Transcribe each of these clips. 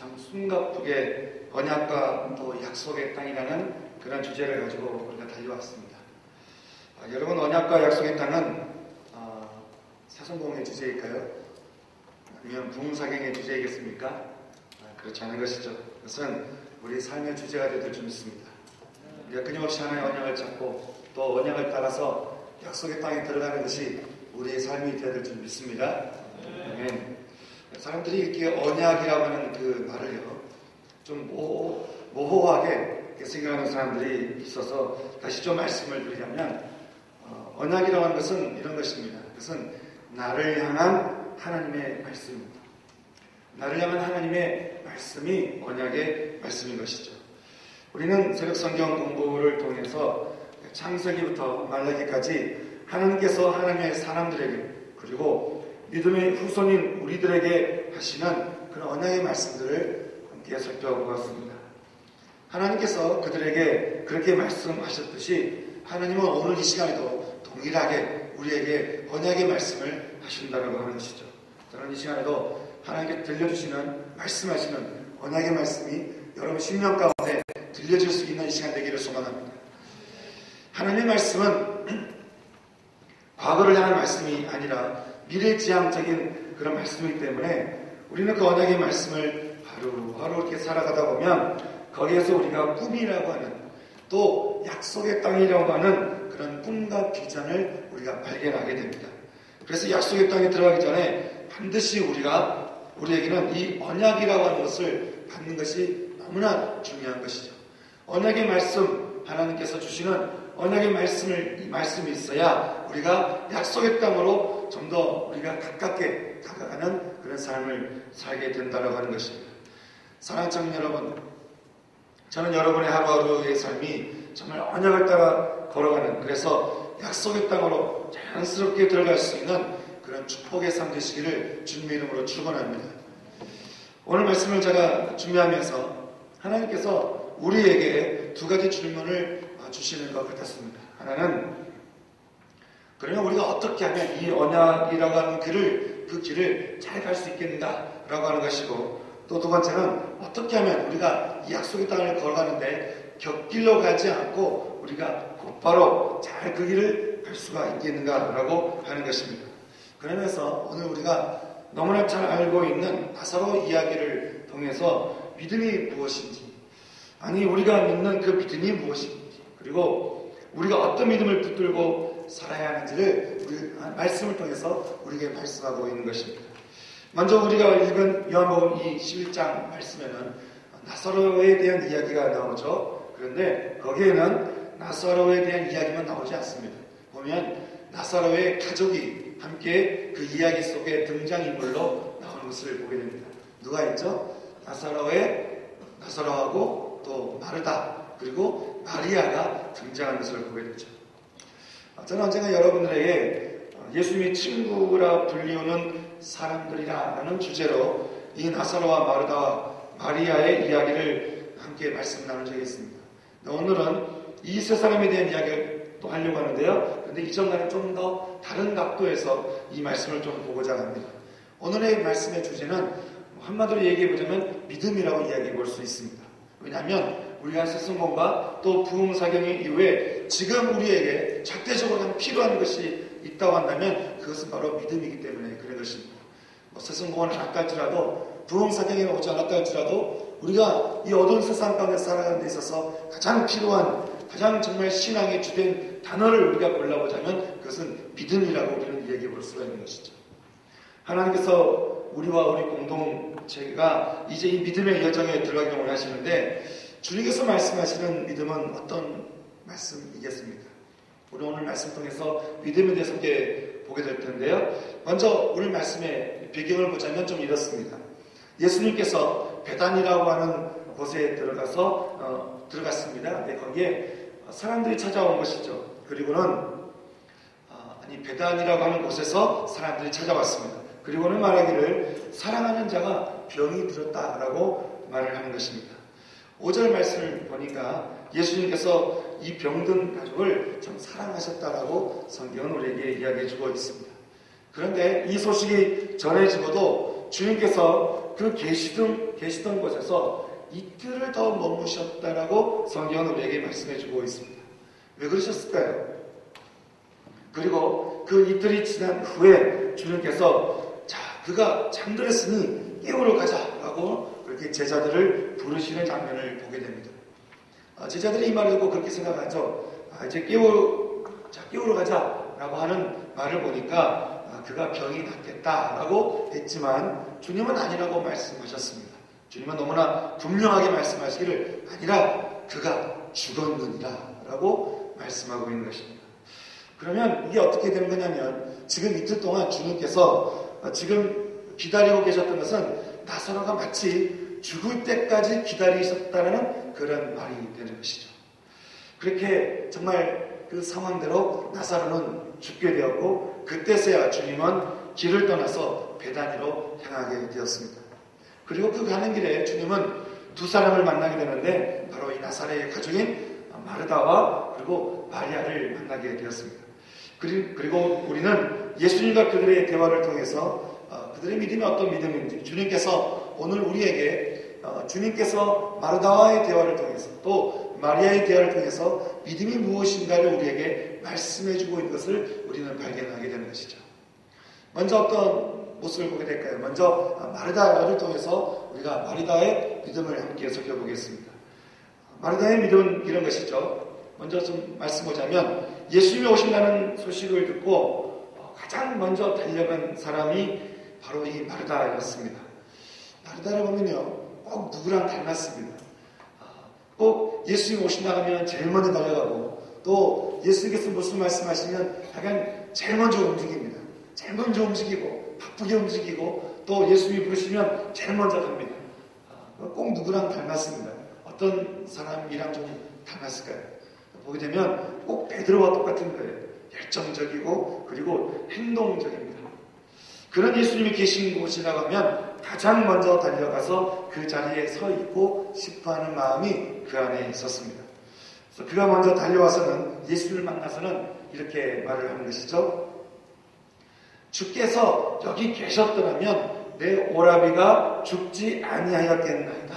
참 숨가쁘게 언약과 또 약속의 땅이라는 그런 주제를 가지고 우리가 달려왔습니다. 여러분, 언약과 약속의 땅은 사성공의 주제일까요? 아니면 부흥사경의 주제이겠습니까? 그렇지 않은 것이죠. 그것은 우리 삶의 주제가 되어줄 줄 믿습니다. 우리가 끊임없이 하나의 언약을 잡고 또 언약을 따라서 약속의 땅에 들어가는 것이 우리의 삶이 되어줄 줄 믿습니다. 아멘. 사람들이 이렇게 언약이라고 하는 그 말을요, 좀 모호하게 생각하는 사람들이 있어서 다시 좀 말씀을 드리자면, 언약이라고 하는 것은 이런 것입니다. 그것은 나를 향한 하나님의 말씀입니다. 나를 향한 하나님의 말씀이 언약의 말씀인 것이죠. 우리는 새벽 성경 공부를 통해서 창세기부터 말라기까지 하나님께서 하나님의 사람들에게 그리고 믿음의 후손인 우리들에게 하시는 그런 언약의 말씀들을 함께 살펴보았습니다. 하나님께서 그들에게 그렇게 말씀하셨듯이 하나님은 오늘 이 시간에도 동일하게 우리에게 언약의 말씀을 하신다고 하는 것이죠. 저는 이 시간에도 하나님께 들려주시는 말씀하시는 언약의 말씀이 여러분 심령 가운데 들려질 수 있는 이 시간 되기를 소망합니다. 하나님의 말씀은 과거를 향한 말씀이 아니라 미래지향적인 그런 말씀이기 때문에 우리는 그 언약의 말씀을 하루하루 이렇게 살아가다 보면 거기에서 우리가 꿈이라고 하는 또 약속의 땅이라고 하는 그런 꿈과 비전을 우리가 발견하게 됩니다. 그래서 약속의 땅에 들어가기 전에 반드시 우리에게는 이 언약이라고 하는 것을 받는 것이 너무나 중요한 것이죠. 언약의 말씀, 하나님께서 주시는 언약의 말씀이 있어야 우리가 약속의 땅으로 좀 더 우리가 가깝게 다가가는 그런 삶을 살게 된다고 하는 것입니다. 사랑하는 청년 여러분, 저는 여러분의 하루하루의 삶이 정말 언약을 따라 걸어가는, 그래서 약속의 땅으로 자연스럽게 들어갈 수 있는 그런 축복의 삶 되시기를 주님의 이름으로 축원합니다. 오늘 말씀을 제가 준비하면서 하나님께서 우리에게 두 가지 질문을 주시는 것 같았습니다. 하나는, 그러면 우리가 어떻게 하면 이 언약이라고 하는 그 길을 잘 갈 수 있겠는가라고 하는 것이고, 또 두 번째는 어떻게 하면 우리가 이 약속의 땅을 걸어가는데 곁길로 가지 않고 우리가 곧바로 잘 그 길을 갈 수가 있겠는가라고 하는 것입니다. 그러면서 오늘 우리가 너무나 잘 알고 있는 나사로 이야기를 통해서 믿음이 무엇인지, 아니 우리가 믿는 그 믿음이 무엇인지, 그리고 우리가 어떤 믿음을 붙들고 살아야 하는지를 우리 말씀을 통해서 우리에게 말씀하고 있는 것입니다. 먼저 우리가 읽은 요한복음 11장 말씀에는 나사로에 대한 이야기가 나오죠. 그런데 거기에는 나사로에 대한 이야기만 나오지 않습니다. 보면 나사로의 가족이 함께 그 이야기 속에 등장인물로 나오는 것을 보게 됩니다. 누가 있죠? 나사로하고 또 마르다, 그리고 마리아가 등장하는 것을 보게 되죠. 저는 언젠가 여러분들에게 예수님의 친구라 불리우는 사람들이라는 주제로 이 나사로와 마르다와 마리아의 이야기를 함께 말씀 나눈 적이 있습니다. 오늘은 이 세 사람에 대한 이야기를 또 하려고 하는데요. 그런데 이전과는 좀 더 다른 각도에서 이 말씀을 좀 보고자 합니다. 오늘의 말씀의 주제는 한마디로 얘기해보자면 믿음이라고 이야기해 볼 수 있습니다. 왜냐하면 우리가 새성공과 또 부흥사경 이후에 지금 우리에게 절대적으로 필요한 것이 있다고 한다면 그것은 바로 믿음이기 때문에 그런 것입니다. 새성공은 안 할지라도 부흥사경이 오지 않았다 할지라도 우리가 이 어두운 세상 가운데 살아가는 데 있어서 가장 필요한, 가장 정말 신앙의 주된 단어를 우리가 골라보자면 그것은 믿음이라고 우리는 얘기해 볼 수가 있는 것이죠. 하나님께서 우리와 우리 공동체가 이제 이 믿음의 여정에 들어가기를 원하시는데 주님께서 말씀하시는 믿음은 어떤 말씀이겠습니까? 우리 오늘 말씀 통해서 믿음에 대해서 함께 보게 될 텐데요. 먼저 오늘 말씀의 배경을 보자면 좀 이렇습니다. 예수님께서 베단이라고 하는 곳에 들어갔습니다. 근데 거기에 사람들이 찾아온 것이죠. 그리고는 베단이라고 하는 곳에서 사람들이 찾아왔습니다. 그리고는 말하기를 사랑하는 자가 병이 들었다라고 말을 하는 것입니다. 5절 말씀을 보니까 예수님께서 이 병든 가족을 참 사랑하셨다라고 성경은 우리에게 이야기해 주고 있습니다. 그런데 이 소식이 전해지고도 주님께서 그 계시던 곳에서 이틀을 더 머무셨다라고 성경은 우리에게 말씀해주고 있습니다. 왜 그러셨을까요? 그리고 그 이틀이 지난 후에 주님께서 그가 잠들었으니 깨우러 가자라고 그렇게 제자들을 부르시는 장면을 보게 됩니다. 제자들이 이 말을 듣고 그렇게 생각하죠. 이제 깨우러 가자라고 하는 말을 보니까 그가 병이 낫겠다라고 했지만 주님은 아니라고 말씀하셨습니다. 주님은 너무나 분명하게 말씀하시기를 아니라 그가 죽었느니라 라고 말씀하고 있는 것입니다. 그러면 이게 어떻게 되는 거냐면 지금 이틀 동안 주님께서 지금 기다리고 계셨던 것은 나사로가 마치 죽을 때까지 기다리셨다는 그런 말이 되는 것이죠. 그렇게 정말 그 상황대로 나사로는 죽게 되었고 그때서야 주님은 길을 떠나서 베다니로 향하게 되었습니다. 그리고 그 가는 길에 주님은 두 사람을 만나게 되는데 바로 이 나사렛의 가족인 마르다와 그리고 마리아를 만나게 되었습니다. 그리고 우리는 예수님과 그들의 대화를 통해서 그들의 믿음이 어떤 믿음인지 주님께서 오늘 우리에게 주님께서 마르다와의 대화를 통해서 또 마리아의 대화를 통해서 믿음이 무엇인가를 우리에게 말씀해주고 있는 것을 우리는 발견하게 되는 것이죠. 먼저 어떤 모습을 보게 될까요? 먼저 마르다를 통해서 우리가 마르다의 믿음을 함께 살펴보겠습니다. 마르다의 믿음은 이런 것이죠. 먼저 좀 말씀보자면 예수님이 오신다는 소식을 듣고 가장 먼저 달려간 사람이 바로 이 마르다였습니다. 마르다를 보면요 꼭 누구랑 닮았습니다. 꼭 예수님이 오신다 하면 제일 먼저 달려가고 또 예수님께서 무슨 말씀하시면 약간 제일 먼저 움직입니다. 제일 먼저 움직이고 바쁘게 움직이고 또 예수님이 부르시면 제일 먼저 갑니다. 꼭 누구랑 닮았습니다. 어떤 사람이랑 좀 닮았을까요? 보게 되면 꼭 베드로와 똑같은 거예요. 열정적이고 그리고 행동적입니다. 그런 예수님이 계신 곳이라고 하면 가장 먼저 달려가서 그 자리에 서 있고 싶어 하는 마음이 그 안에 있었습니다. 그래서 그가 먼저 달려와서는 예수님을 만나서는 이렇게 말을 하는 것이죠. 주께서 여기 계셨더라면 내 오라비가 죽지 아니하였겠나이다.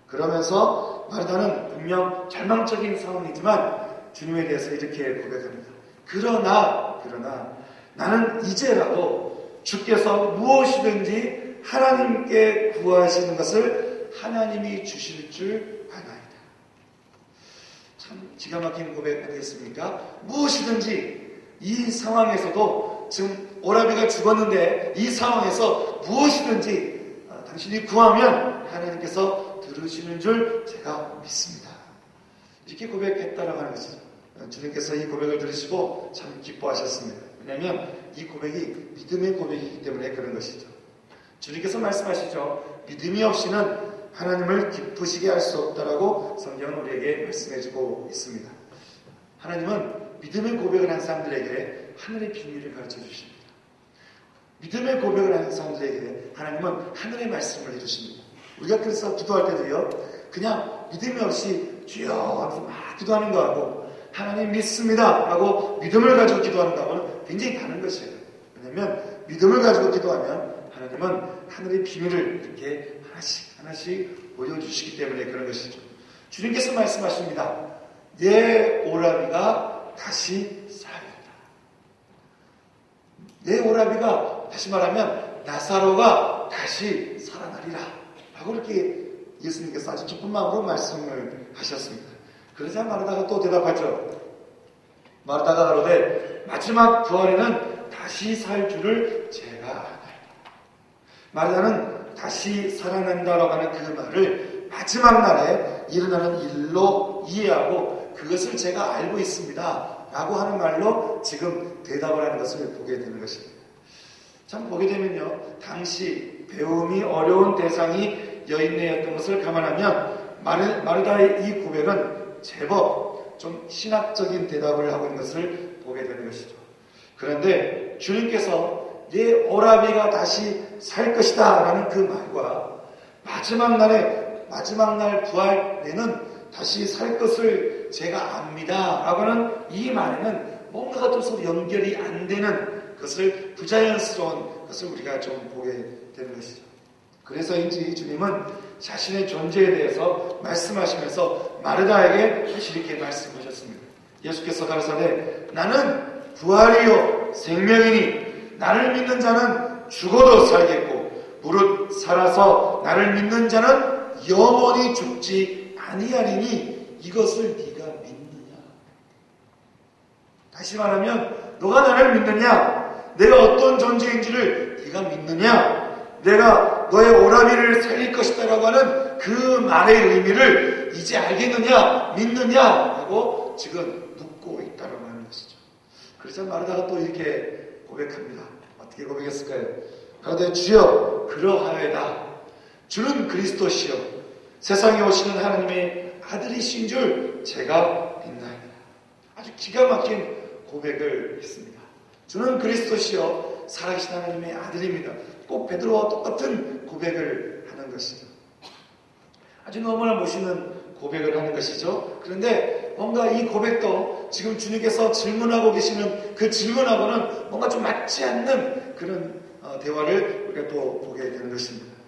그러면서 마르다는 분명 절망적인 상황이지만 주님에 대해서 이렇게 고백합니다. 그러나 나는 이제라도 주께서 무엇이든지 하나님께 구하시는 것을 하나님이 주실 줄 아나이다. 참 기가 막힌 고백 아니겠습니까? 무엇이든지 이 상황에서도 지금 오라비가 죽었는데 이 상황에서 무엇이든지 당신이 구하면 하나님께서 들으시는 줄 제가 믿습니다. 이렇게 고백했다라고 하는 것이죠. 주님께서 이 고백을 들으시고 참 기뻐하셨습니다. 왜냐하면 이 고백이 믿음의 고백이기 때문에 그런 것이죠. 주님께서 말씀하시죠. 믿음이 없이는 하나님을 기쁘시게 할 수 없다라고 성경은 우리에게 말씀해주고 있습니다. 하나님은 믿음의 고백을 한 사람들에게 하늘의 비밀을 가르쳐 주십니다. 믿음의 고백을 하는 사람들에게 하나님은 하늘의 말씀을 해주십니다. 우리가 그래서 기도할 때도요, 그냥 믿음이 없이 주여 하면서 막 기도하는 거하고 하나님 믿습니다 하고 믿음을 가지고 기도하는 거하고는 굉장히 다른 것이에요. 왜냐하면 믿음을 가지고 기도하면 하나님은 하늘의 비밀을 이렇게 하나씩 보여주시기 때문에 그런 것이죠. 주님께서 말씀하십니다. 내 오라비가 다시 살아난다. 내 오라비가 다시 말하면 나사로가 다시 살아나리라 라고 이렇게 예수님께서 아주 기쁜 마음으로 말씀을 하셨습니다. 그러자 마르다가 또 대답하죠. 마르다가 가로되 마지막 부활에는 다시 살 줄을 제가 아나이다. 마르다는 다시 살아난다라고 하는 그 말을 마지막 날에 일어나는 일로 이해하고 그것을 제가 알고 있습니다 라고 하는 말로 지금 대답을 하는 것을 보게 되는 것입니다. 참 보게 되면요, 당시 배움이 어려운 대상이 여인네였던 것을 감안하면 마르다의 이 고백은 제법 좀 신학적인 대답을 하고 있는 것을 보게 되는 것이죠. 그런데 주님께서 내 오라비가 다시 살 것이다 라는 그 말과 마지막 날 부활에는 다시 살 것을 제가 압니다 라고 하는 이 말에는 뭔가가 좀 서로 연결이 안 되는 것을 부자연스러운 것을 우리가 좀 보게 되는 것이죠. 그래서인지 주님은 자신의 존재에 대해서 말씀하시면서 마르다에게 다시 이렇게 말씀하셨습니다. 예수께서 가라사대 나는 부활이요 생명이니 나를 믿는 자는 죽어도 살겠고 무릇 살아서 나를 믿는 자는 영원히 죽지 아니하리니 이것을 네가 믿느냐. 다시 말하면 너가 나를 믿느냐? 내가 어떤 존재인지를 네가 믿느냐? 내가 너의 오라비를 살릴 것이다 라고 하는 그 말의 의미를 이제 알겠느냐? 믿느냐? 라고 지금 묻고 있다고 하는 것이죠. 그래서 마르다가 또 이렇게 고백합니다. 어떻게 고백했을까요? 그런데 주여 그러하여다. 주는 그리스도시여 세상에 오시는 하나님의 아들이신 줄 제가 믿나이다. 아주 기가 막힌 고백을 했습니다. 주는 그리스도시여 살아계신 하나님의 아들입니다. 꼭 베드로와 똑같은 고백을 하는 것이죠. 아주 너무나 멋있는 고백을 하는 것이죠. 그런데 뭔가 이 고백도 지금 주님께서 질문하고 계시는 그 질문하고는 뭔가 좀 맞지 않는 그런 대화를 우리가 또 보게 되는 것입니다.